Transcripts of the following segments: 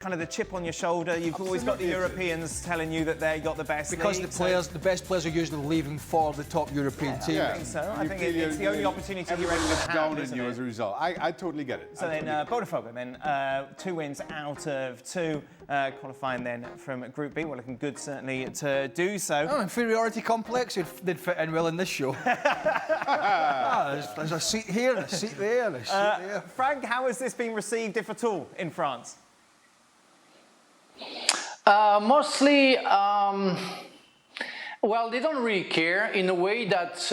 kind of the chip on your shoulder? You've always got the Europeans telling you that they got the best because league, the best players are usually leaving for the top European team. I think so. I think it's the only opportunity you're ever going to have, down on you as a result. I totally get it. So then Botafogo, then 2 wins out of 2, qualifying then from Group B. Well, looking good certainly to do so. Oh, inferiority complex, they'd fit in well in this show. There's a seat here, and a seat there, and a seat there. Frank, how has this been received, if at all, in France? Mostly, well, they don't really care in a way that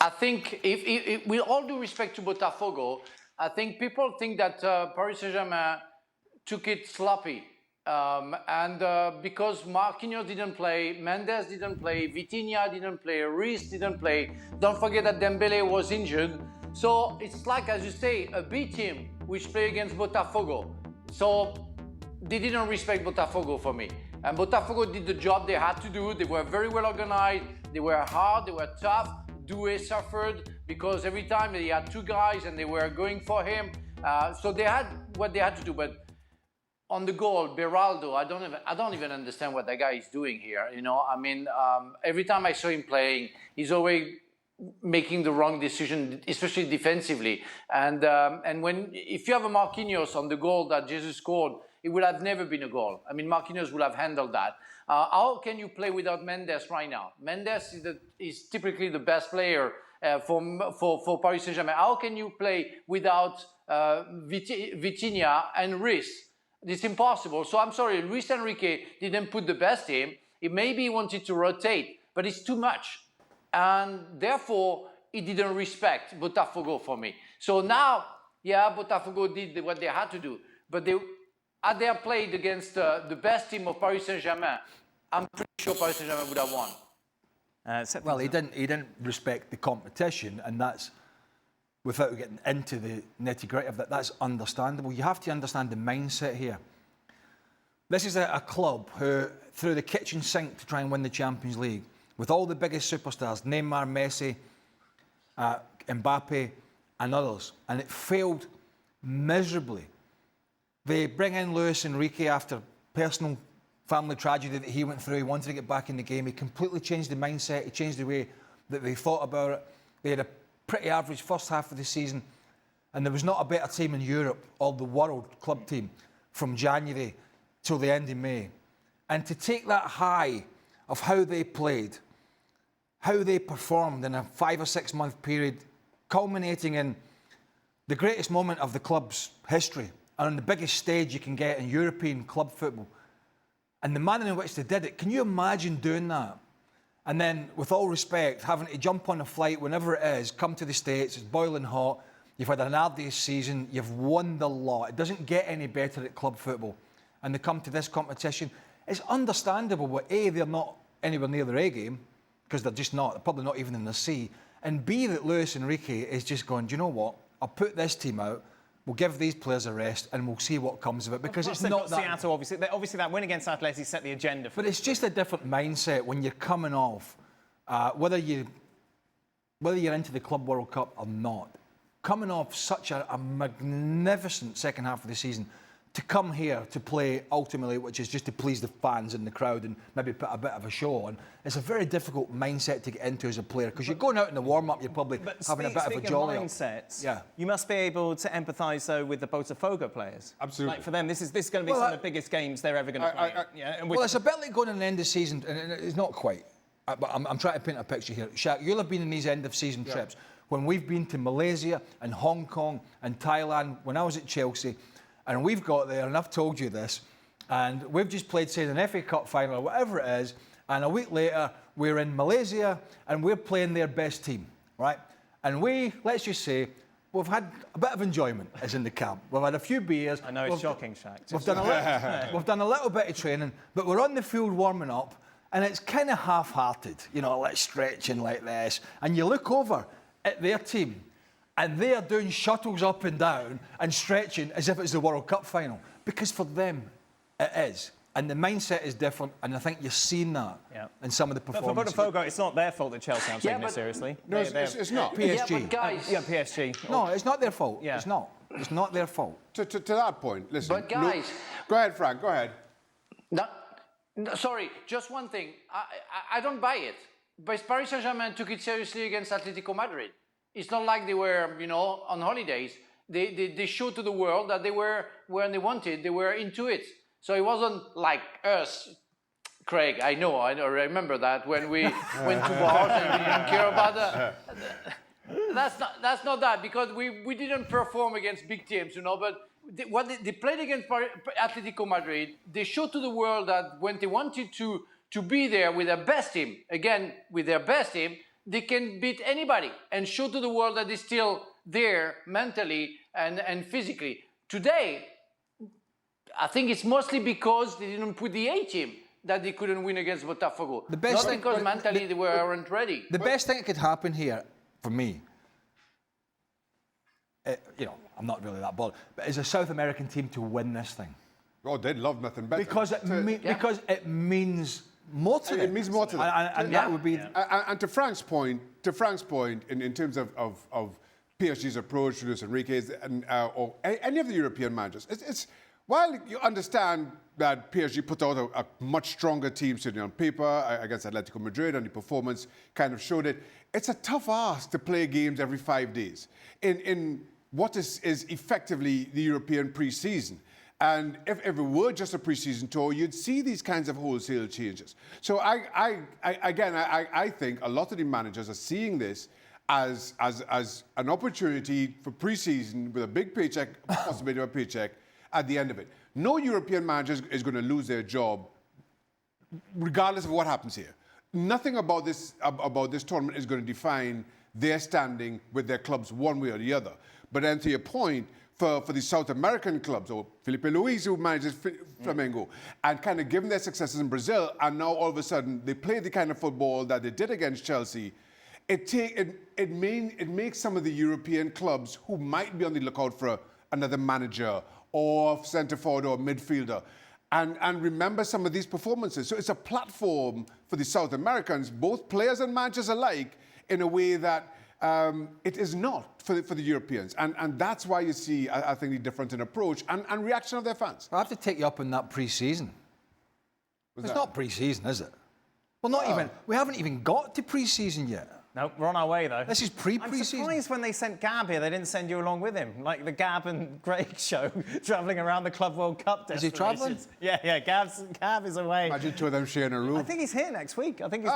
I think, if with all due respect to Botafogo, I think people think that Paris Saint-Germain took it sloppy. Because Marquinhos didn't play, Mendes didn't play, Vitinha didn't play, Reus didn't play. Don't forget that Dembele was injured. So it's like, as you say, a B team which play against Botafogo. So they didn't respect Botafogo for me. And Botafogo did the job they had to do. They were very well organized. They were hard. They were tough. Doué suffered because every time they had 2 guys and they were going for him. So they had what they had to do. But on the goal, Beraldo, I don't even understand what that guy is doing here. You know, I mean, every time I saw him playing, he's always making the wrong decision, especially defensively. And if you have a Marquinhos on the goal that Jesus scored, it would have never been a goal. I mean, Marquinhos would have handled that. How can you play without Mendes right now? Mendes is typically the best player for Paris Saint-Germain. How can you play without Vitinha and Reus? It's impossible. So I'm sorry, Luis Enrique didn't put the best team. Maybe he wanted to rotate, but it's too much. And therefore, he didn't respect Botafogo for me. So now, yeah, Botafogo did what they had to do. But had they played against the best team of Paris Saint-Germain, I'm pretty sure Paris Saint-Germain would have won. Well, he didn't respect the competition, and that's, without getting into the nitty-gritty of that, that's understandable. You have to understand the mindset here. This is a club who, through the kitchen sink to try and win the Champions League, with all the biggest superstars, Neymar, Messi, Mbappe, and others, and it failed miserably. They bring in Luis Enrique after personal family tragedy that he went through. He wanted to get back in the game. He completely changed the mindset. He changed the way that they thought about it. They had a pretty average first half of the season, and there was not a better team in Europe or the world club team from January till the end of May. And to take that high of how they played, how they performed in a 5 or 6 month period, culminating in the greatest moment of the club's history and on the biggest stage you can get in European club football, and the manner in which they did it, can you imagine doing that? And then, with all respect, having to jump on a flight whenever it is, come to the States, it's boiling hot, you've had an arduous season, you've won the lot. It doesn't get any better at club football. And they come to this competition. It's understandable, but A, they're not anywhere near their A game, because they're just not, they're probably not even in the C. And B, that Luis Enrique is just going, do you know what? I'll put this team out, we'll give these players a rest, and we'll see what comes of it. Because it's not that... Seattle, obviously that win against Atleti set the agenda for But it's just a different mindset when you're coming off, whether you're into the Club World Cup or not, coming off such a magnificent second half of the season, to come here to play ultimately, which is just to please the fans and the crowd and maybe put a bit of a show on, it's a very difficult mindset to get into as a player, because you're going out in the warm-up, you're probably having a bit of a jolly. Mindsets, yeah. You must be able to empathise, though, with the Botafogo players. Absolutely. Like, for them, this is going to be some of the biggest games they're ever going to play. Well, it's a bit like going in the end of season, and it's not quite, but I'm trying to paint a picture here. Shaq, you'll have been in these end-of-season trips when we've been to Malaysia and Hong Kong and Thailand, when I was at Chelsea, and we've got there, and I've told you this, and we've just played, say, an FA Cup final or whatever it is, and a week later, we're in Malaysia, and we're playing their best team, right? And let's just say, we've had a bit of enjoyment as in the camp. We've had a few beers. I know, it's shocking, Shaq. We've done a little bit of training, but we're on the field warming up, and it's kind of half-hearted, you know, like stretching like this, and you look over at their team, and they are doing shuttles up and down and stretching as if it's the World Cup final. Because for them, it is. And the mindset is different, and I think you're seeing that in some of the performances. But for Botafogo, it's not their fault that Chelsea aren't taking it seriously. No, it's not. PSG. Yeah, but guys... PSG. No, it's not their fault. Yeah. It's not. It's not their fault. To that point, listen. But guys, go ahead, Frank. Go ahead. no, sorry, just one thing. I don't buy it. But Paris Saint-Germain took it seriously against Atletico Madrid. It's not like they were, on holidays. They showed to the world that they were where they wanted. They were into it. So it wasn't like us, Craig. I know. I remember that when we went to bars and we didn't care about that. That's not that, because we didn't perform against big teams, But they played against Atletico Madrid. They showed to the world that when they wanted to be there with their best team, again with their best team, they can beat anybody and show to the world that they're still there mentally and physically. Today, I think it's mostly because they didn't put the A team that they couldn't win against Botafogo. Not because mentally they weren't ready. The best thing that could happen here, for me, I'm not really that bothered, but is a South American team to win this thing. Oh, they'd love nothing better. Because it means more to them. It means more to them. And that would be... And to Frank's point, in terms of PSG's approach to Luis Enrique or any of the European managers, it's while you understand that PSG put out a much stronger team sitting on paper against Atletico Madrid, and the performance kind of showed it, it's a tough ask to play games every 5 days in what is effectively the European pre-season. And if it were just a pre-season tour, you'd see these kinds of wholesale changes. So I think a lot of the managers are seeing this as an opportunity for pre-season with a big paycheck, possibility of a paycheck at the end of it. No European manager is going to lose their job regardless of what happens here. Nothing about this tournament is going to define their standing with their clubs one way or the other. But then to your point, for the South American clubs, or Felipe Luis, who manages Flamengo, and kind of given their successes in Brazil, and now all of a sudden they play the kind of football that they did against Chelsea, it makes some of the European clubs who might be on the lookout for another manager or centre forward or midfielder, and remember some of these performances. So it's a platform for the South Americans, both players and managers alike, in a way that it is not for the Europeans. And that's why you see, I think, the difference in approach and reaction of their fans. I have to take you up on that pre-season. It's not pre-season, is it? Well, not even. We haven't even got to pre-season yet. No, we're on our way, though. This is pre-season. I'm surprised when they sent Gab here, they didn't send you along with him. Like the Gab and Greg show, travelling around the Club World Cup destinations. Is he travelling? Yeah, Gab is away. Imagine two of them sharing a room. I think he's here next week. I think he's